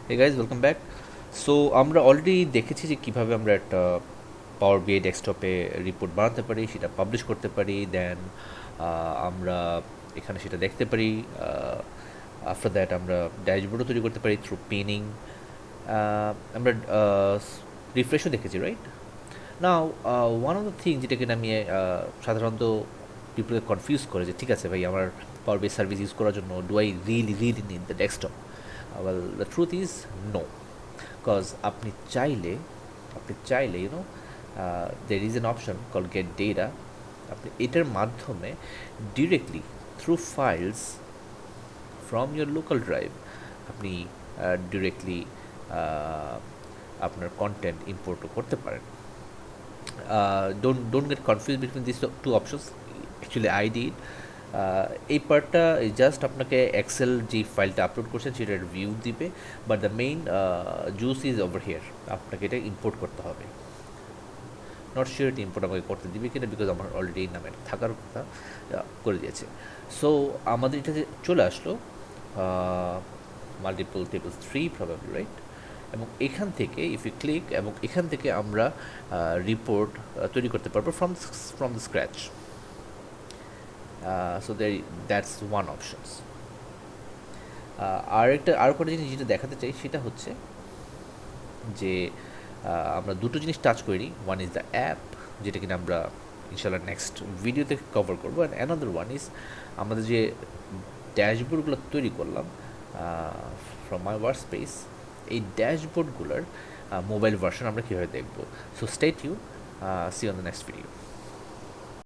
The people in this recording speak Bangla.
হে গাইজ ওয়েলকাম ব্যাক। সো আমরা অলরেডি দেখেছি যে কীভাবে আমরা একটা পাওয়ার বিআই ডেস্কটপে রিপোর্ট বানাতে পারি, সেটা পাবলিশ করতে পারি, দেন আমরা এখানে সেটা দেখতে পারি। আফটার দ্যাট আমরা ড্যাশবোর্ডও তৈরি করতে পারি থ্রু পিনিং। আমরা রিফ্রেশও দেখেছি, right? Now one of the thing যেটা কিনা আমি সাধারণত পিপলকে কনফিউজ করে যে ঠিক আছে ভাই, আমার পাওয়ার বেস সার্ভিস ইউজ করার জন্য do I really need the desktop? Well, the truth is no. Cause আপনি চাইলে there is an option call get data. আপনি এটার মাধ্যমে directly through files from your local drive আপনি ডিরেক্টলি আপনার কন্টেন্ট ইম্পোর্টও করতে পারেন। Don't get confused between these two options. Actually I did এই পার্টটা জাস্ট আপনাকে এক্সেল যে ফাইলটা আপলোড করছেন সেটার ভিউ দিবে, but the main juice is over here. আপনাকে এটা ইম্পোর্ট করতে হবে। নট শিওর এটা ইম্পোর্ট আমাকে করতে দিবে কিনা, বিকজ আমার অলরেডি এই নামে থাকার কথা করে দিয়েছে। সো আমাদের এটা যে চলে আসলো মাল্টিপল টেবল 3 প্রবাবলি, রাইট? এবং এখান থেকে ইফ ইউ ক্লিক, এবং এখান থেকে আমরা রিপোর্ট তৈরি করতে পারবো from the scratch. So that's one options. আরও একটা জিনিস যেটা দেখাতে চাই সেটা হচ্ছে যে আমরা দুটো জিনিস টাচ করি। ওয়ান ইজ দ্য অ্যাপ, যেটা কিনা আমরা ইনশাল্লাহ নেক্সট ভিডিওতে কভার করবো, অ্যান্ড অ্যানাদার ওয়ান ইজ আমাদের যে ড্যাশবোর্ডগুলো তৈরি করলাম ফ্রম মাই ওয়ার্ক স্পেস, এই ড্যাশবোর্ডগুলোর মোবাইল ভার্সন আমরা কীভাবে দেখবো। So stay tune, see on the next video.